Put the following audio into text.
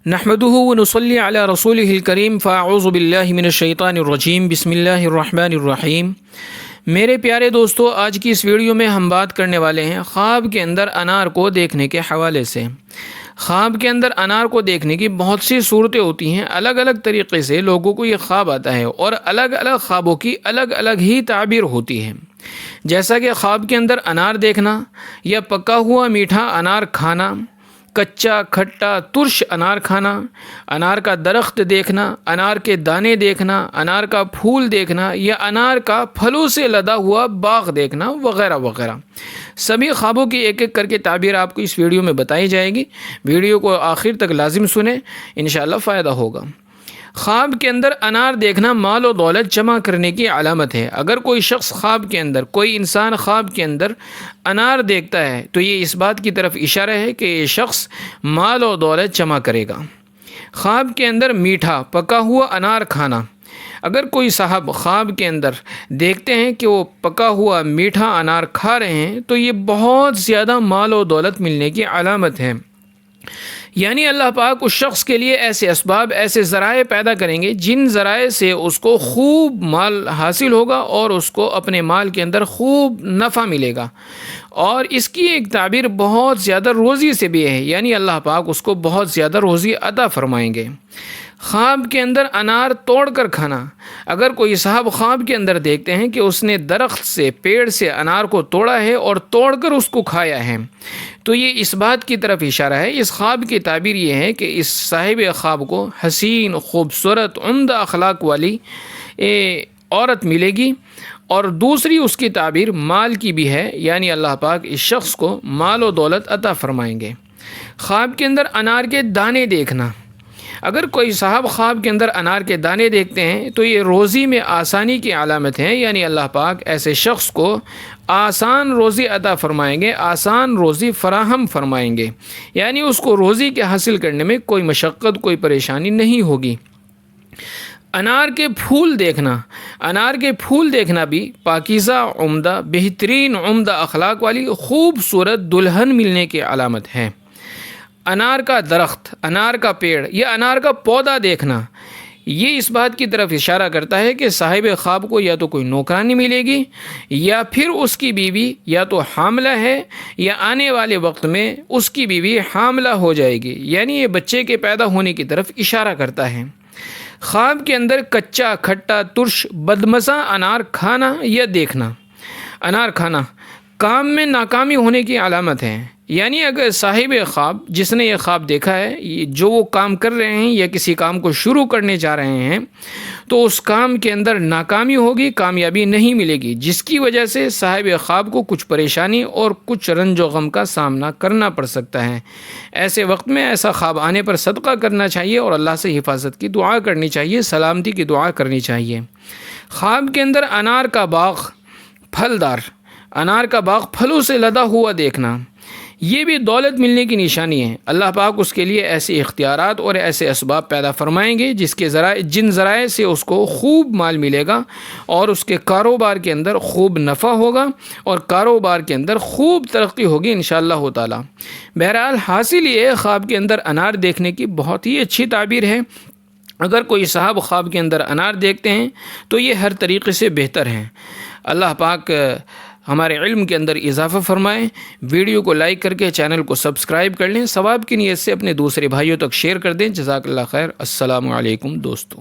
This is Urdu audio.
نحمده ونصلي على رسوله الكريم فاعوذ باللہ من الشیطان الرجیم بسم اللہ الرحمن الرحیم۔ میرے پیارے دوستو، آج کی اس ویڈیو میں ہم بات کرنے والے ہیں خواب کے اندر انار کو دیکھنے کے حوالے سے۔ خواب کے اندر انار کو دیکھنے کی بہت سی صورتیں ہوتی ہیں، الگ الگ طریقے سے لوگوں کو یہ خواب آتا ہے اور الگ الگ خوابوں کی الگ الگ ہی تعبیر ہوتی ہے، جیسا کہ خواب کے اندر انار دیکھنا یا پکا ہوا میٹھا انار کھانا، کچا کھٹا ترش انار کھانا، انار کا درخت دیکھنا، انار کے دانے دیکھنا، انار کا پھول دیکھنا یا انار کا پھلوں سے لدا ہوا باغ دیکھنا وغیرہ وغیرہ۔ سبھی خوابوں کی ایک ایک کر کے تعبیر آپ کو اس ویڈیو میں بتائی جائے گی۔ ویڈیو کو آخر تک لازم سنیں، انشاءاللہ فائدہ ہوگا۔ خواب کے اندر انار دیکھنا مال و دولت جمع کرنے کی علامت ہے۔ اگر کوئی شخص خواب کے اندر، کوئی انسان خواب کے اندر انار دیکھتا ہے تو یہ اس بات کی طرف اشارہ ہے کہ یہ شخص مال و دولت جمع کرے گا۔ خواب کے اندر میٹھا پکا ہوا انار کھانا، اگر کوئی صاحب خواب کے اندر دیکھتے ہیں کہ وہ پکا ہوا میٹھا انار کھا رہے ہیں تو یہ بہت زیادہ مال و دولت ملنے کی علامت ہے، یعنی اللہ پاک اس شخص کے لیے ایسے اسباب، ایسے ذرائع پیدا کریں گے جن ذرائع سے اس کو خوب مال حاصل ہوگا اور اس کو اپنے مال کے اندر خوب نفع ملے گا۔ اور اس کی ایک تعبیر بہت زیادہ روزی سے بھی ہے، یعنی اللہ پاک اس کو بہت زیادہ روزی عطا فرمائیں گے۔ خواب کے اندر انار توڑ کر کھانا، اگر کوئی صاحب خواب کے اندر دیکھتے ہیں کہ اس نے درخت سے، پیڑ سے انار کو توڑا ہے اور توڑ کر اس کو کھایا ہے تو یہ اس بات کی طرف اشارہ ہے، اس خواب کی تعبیر یہ ہے کہ اس صاحب خواب کو حسین، خوبصورت، عمدہ اخلاق والی عورت ملے گی۔ اور دوسری اس کی تعبیر مال کی بھی ہے، یعنی اللہ پاک اس شخص کو مال و دولت عطا فرمائیں گے۔ خواب کے اندر انار کے دانے دیکھنا، اگر کوئی صاحب خواب کے اندر انار کے دانے دیکھتے ہیں تو یہ روزی میں آسانی کی علامت ہے، یعنی اللہ پاک ایسے شخص کو آسان روزی عطا فرمائیں گے، آسان روزی فراہم فرمائیں گے، یعنی اس کو روزی کے حاصل کرنے میں کوئی مشقت، کوئی پریشانی نہیں ہوگی۔ انار کے پھول دیکھنا، انار کے پھول دیکھنا بھی پاکیزہ، عمدہ، بہترین، عمدہ اخلاق والی خوبصورت دلہن ملنے کی علامت ہے۔ انار کا درخت، انار کا پیڑ یا انار کا پودا دیکھنا، یہ اس بات کی طرف اشارہ کرتا ہے کہ صاحب خواب کو یا تو کوئی نوکرانی ملے گی یا پھر اس کی بیوی یا تو حاملہ ہے یا آنے والے وقت میں اس کی بیوی حاملہ ہو جائے گی، یعنی یہ بچے کے پیدا ہونے کی طرف اشارہ کرتا ہے۔ خواب کے اندر کچا کھٹا ترش بدمزہ انار کھانا یا دیکھنا، انار کھانا کام میں ناکامی ہونے کی علامت ہے، یعنی اگر صاحب خواب جس نے یہ خواب دیکھا ہے، جو وہ کام کر رہے ہیں یا کسی کام کو شروع کرنے جا رہے ہیں تو اس کام کے اندر ناکامی ہوگی، کامیابی نہیں ملے گی، جس کی وجہ سے صاحب خواب کو کچھ پریشانی اور کچھ رنج و غم کا سامنا کرنا پڑ سکتا ہے۔ ایسے وقت میں ایسا خواب آنے پر صدقہ کرنا چاہیے اور اللہ سے حفاظت کی دعا کرنی چاہیے، سلامتی کی دعا کرنی چاہیے۔ خواب کے اندر انار کا باغ پھلدار، انار کا باغ پھلوں سے لدا ہوا دیکھنا، یہ بھی دولت ملنے کی نشانی ہے۔ اللہ پاک اس کے لیے ایسے اختیارات اور ایسے اسباب پیدا فرمائیں گے جن ذرائع سے اس کو خوب مال ملے گا اور اس کے کاروبار کے اندر خوب نفع ہوگا اور کاروبار کے اندر خوب ترقی ہوگی انشاءاللہ تعالی۔ بہرحال حاصل یہ خواب کے اندر انار دیکھنے کی بہت ہی اچھی تعبیر ہے۔ اگر کوئی صاحب خواب کے اندر انار دیکھتے ہیں تو یہ ہر طریقے سے بہتر ہے۔ اللہ پاک ہمارے علم کے اندر اضافہ فرمائیں۔ ویڈیو کو لائک کر کے چینل کو سبسکرائب کر لیں، ثواب کی نیت سے اپنے دوسرے بھائیوں تک شیئر کر دیں۔ جزاک اللہ خیر۔ السلام علیکم دوستو۔